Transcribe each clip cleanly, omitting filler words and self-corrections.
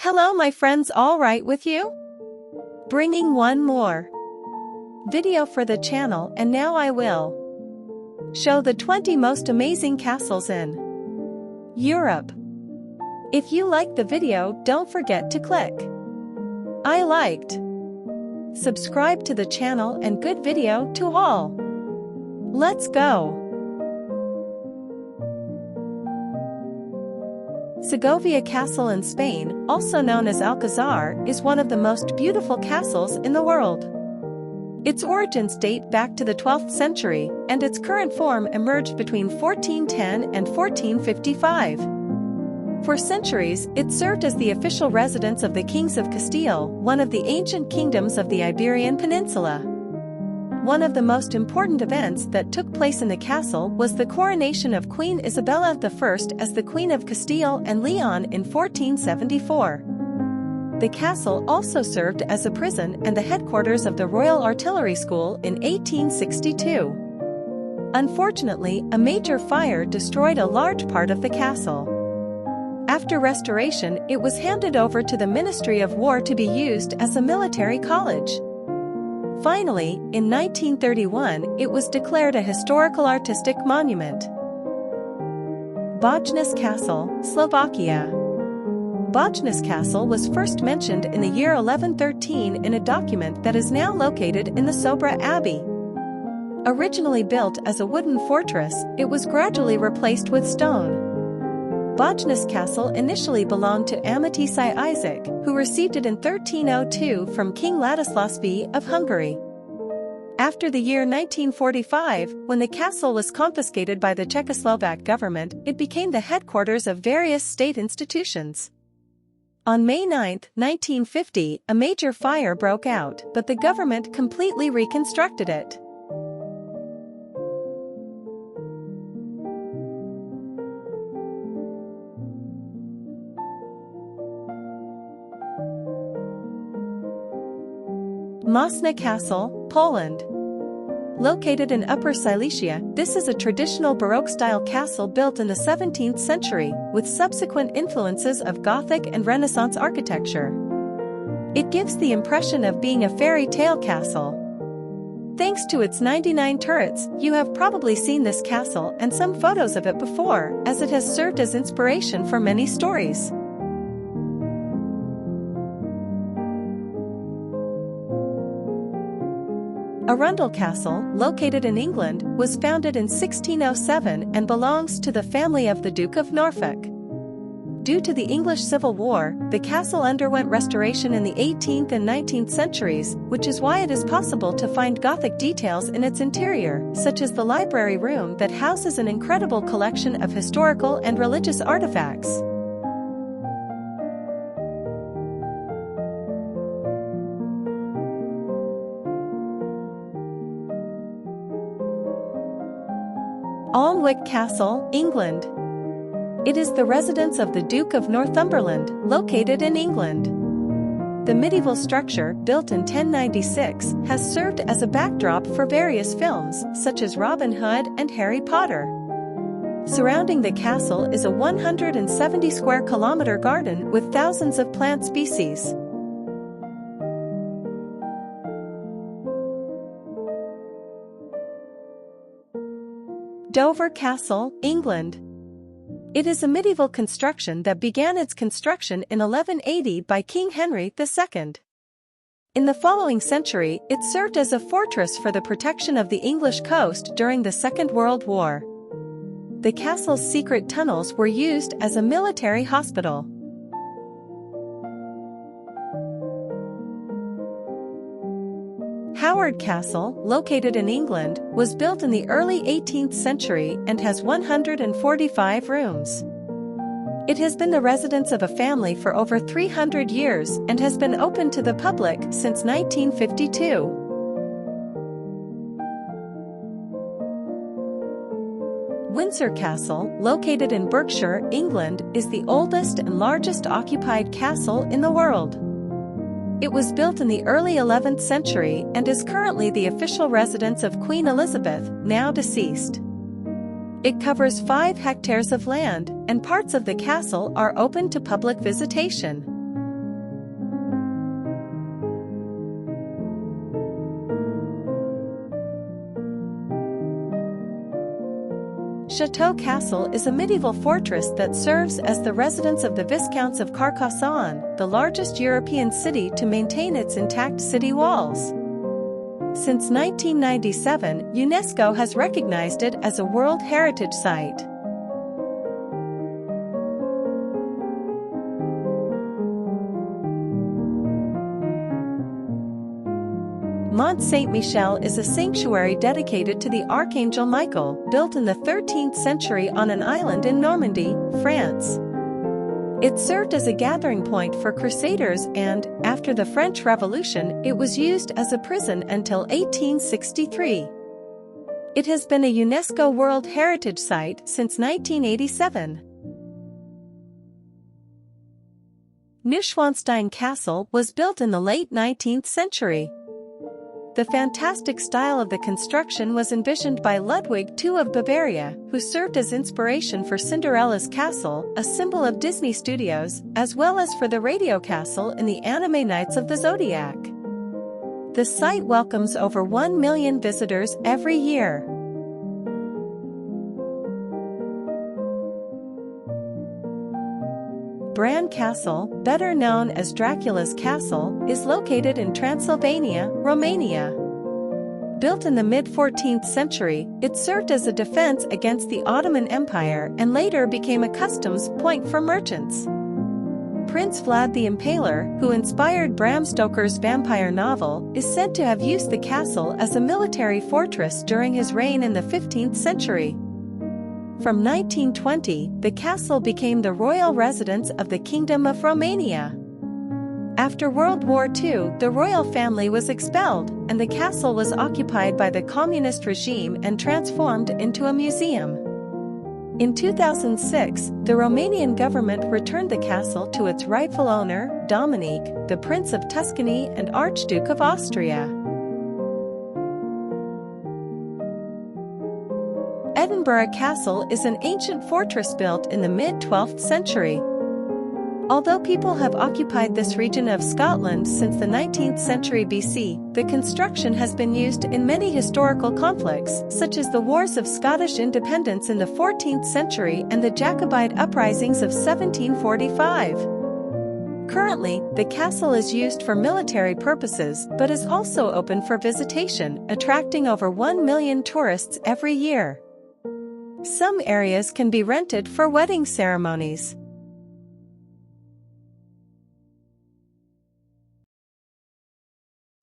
Hello my friends, all right with you? Bringing one more video for the channel, and now I will show the 20 most amazing castles in Europe. If you liked the video, don't forget to click I liked, subscribe to the channel, and good video to all. Let's go. Segovia Castle in Spain, also known as Alcazar, is one of the most beautiful castles in the world. Its origins date back to the 12th century, and its current form emerged between 1410 and 1455. For centuries, it served as the official residence of the kings of Castile, one of the ancient kingdoms of the Iberian Peninsula. One of the most important events that took place in the castle was the coronation of Queen Isabella I as the Queen of Castile and Leon in 1474. The castle also served as a prison and the headquarters of the Royal Artillery School in 1862. Unfortunately, a major fire destroyed a large part of the castle. After restoration, it was handed over to the Ministry of War to be used as a military college. Finally, in 1931, it was declared a historical artistic monument. Bojnice Castle, Slovakia. Bojnice Castle was first mentioned in the year 1113 in a document that is now located in the Sobra Abbey. Originally built as a wooden fortress, it was gradually replaced with stone. Bojnice Castle initially belonged to Amatisi Isaac, who received it in 1302 from King Ladislas V of Hungary. After the year 1945, when the castle was confiscated by the Czechoslovak government, it became the headquarters of various state institutions. On May 9, 1950, a major fire broke out, but the government completely reconstructed it. Mosna Castle, Poland. Located in Upper Silesia, this is a traditional Baroque-style castle built in the 17th century, with subsequent influences of Gothic and Renaissance architecture. It gives the impression of being a fairy tale castle. Thanks to its 99 turrets, you have probably seen this castle and some photos of it before, as it has served as inspiration for many stories. Arundel Castle, located in England, was founded in 1607 and belongs to the family of the Duke of Norfolk. Due to the English Civil War, the castle underwent restoration in the 18th and 19th centuries, which is why it is possible to find Gothic details in its interior, such as the library room that houses an incredible collection of historical and religious artifacts. Alnwick Castle, England. It is the residence of the Duke of Northumberland, located in England. The medieval structure, built in 1096, has served as a backdrop for various films, such as Robin Hood and Harry Potter. Surrounding the castle is a 170 square kilometer garden with thousands of plant species. Dover Castle, England. It is a medieval construction that began its construction in 1180 by King Henry II. In the following century, it served as a fortress for the protection of the English coast during the Second World War. The castle's secret tunnels were used as a military hospital. Howard Castle, located in England, was built in the early 18th century and has 145 rooms. It has been the residence of a family for over 300 years and has been open to the public since 1952. Windsor Castle, located in Berkshire, England, is the oldest and largest occupied castle in the world. It was built in the early 11th century and is currently the official residence of Queen Elizabeth, now deceased. It covers 5 hectares of land, and parts of the castle are open to public visitation. Château Castle is a medieval fortress that serves as the residence of the Viscounts of Carcassonne, the largest European city to maintain its intact city walls. Since 1997, UNESCO has recognized it as a World Heritage Site. Mont Saint-Michel is a sanctuary dedicated to the Archangel Michael, built in the 13th century on an island in Normandy, France. It served as a gathering point for crusaders and, after the French Revolution, it was used as a prison until 1863. It has been a UNESCO World Heritage Site since 1987. Neuschwanstein Castle was built in the late 19th century. The fantastic style of the construction was envisioned by Ludwig II of Bavaria, who served as inspiration for Cinderella's castle, a symbol of Disney Studios, as well as for the radio castle in the anime Knights of the Zodiac. The site welcomes over 1 million visitors every year. Bran Castle, better known as Dracula's Castle, is located in Transylvania, Romania. Built in the mid-14th century, it served as a defense against the Ottoman Empire and later became a customs point for merchants. Prince Vlad the Impaler, who inspired Bram Stoker's vampire novel, is said to have used the castle as a military fortress during his reign in the 15th century. From 1920, the castle became the royal residence of the Kingdom of Romania. After World War II, the royal family was expelled, and the castle was occupied by the communist regime and transformed into a museum. In 2006, the Romanian government returned the castle to its rightful owner, Dominic, the Prince of Tuscany and Archduke of Austria. Edinburgh Castle is an ancient fortress built in the mid-12th century. Although people have occupied this region of Scotland since the 19th century BC, the construction has been used in many historical conflicts, such as the Wars of Scottish Independence in the 14th century and the Jacobite uprisings of 1745. Currently, the castle is used for military purposes but is also open for visitation, attracting over 1 million tourists every year. Some areas can be rented for wedding ceremonies.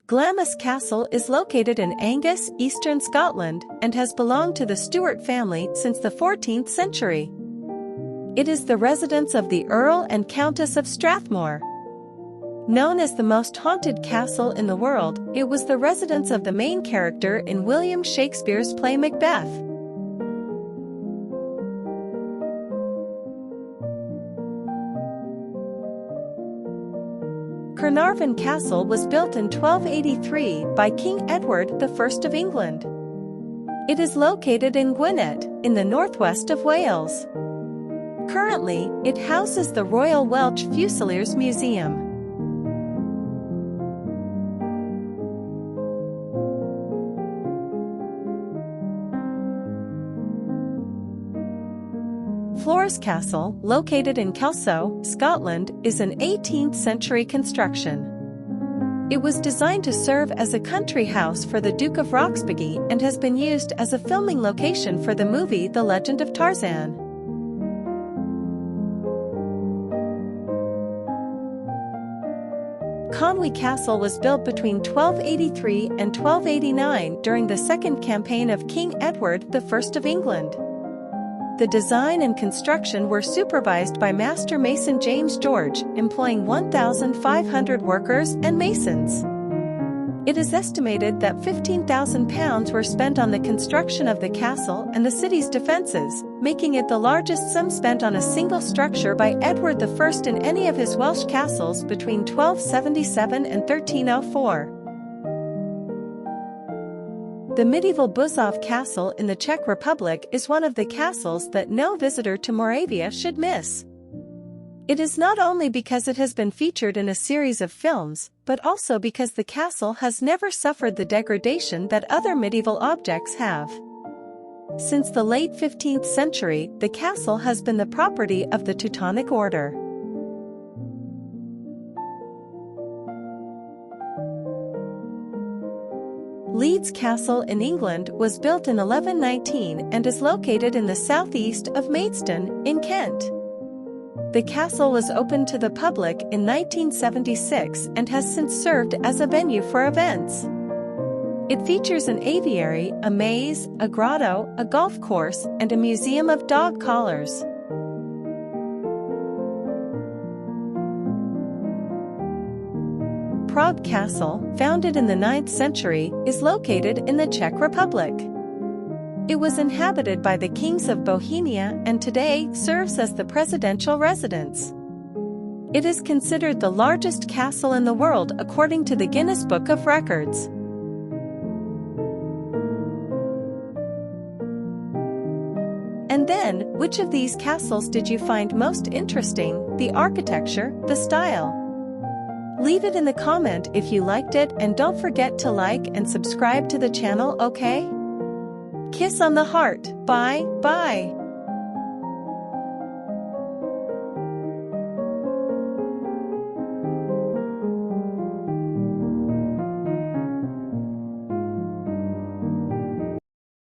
Glamis Castle is located in Angus, eastern Scotland, and has belonged to the Stuart family since the 14th century. It is the residence of the Earl and Countess of Strathmore. Known as the most haunted castle in the world, it was the residence of the main character in William Shakespeare's play Macbeth. Carnarvon Castle was built in 1283 by King Edward I of England. It is located in Gwynedd, in the northwest of Wales. Currently, it houses the Royal Welsh Fusiliers Museum. Flores Castle, located in Kelso, Scotland, is an 18th century construction. It was designed to serve as a country house for the Duke of Roxburgh and has been used as a filming location for the movie The Legend of Tarzan. Conwy Castle was built between 1283 and 1289 during the second campaign of King Edward I of England. The design and construction were supervised by Master Mason James George, employing 1,500 workers and masons. It is estimated that £15,000 were spent on the construction of the castle and the city's defences, making it the largest sum spent on a single structure by Edward I in any of his Welsh castles between 1277 and 1304. The medieval Buzov Castle in the Czech Republic is one of the castles that no visitor to Moravia should miss. It is not only because it has been featured in a series of films, but also because the castle has never suffered the degradation that other medieval objects have. Since the late 15th century, the castle has been the property of the Teutonic Order. Leeds Castle in England was built in 1119 and is located in the southeast of Maidstone, in Kent. The castle was opened to the public in 1976 and has since served as a venue for events. It features an aviary, a maze, a grotto, a golf course, and a museum of dog collars. Prague Castle, founded in the 9th century, is located in the Czech Republic. It was inhabited by the kings of Bohemia and today serves as the presidential residence. It is considered the largest castle in the world according to the Guinness Book of Records. And then, which of these castles did you find most interesting? The architecture, the style? Leave it in the comment if you liked it, and don't forget to like and subscribe to the channel, okay? Kiss on the heart. Bye, bye.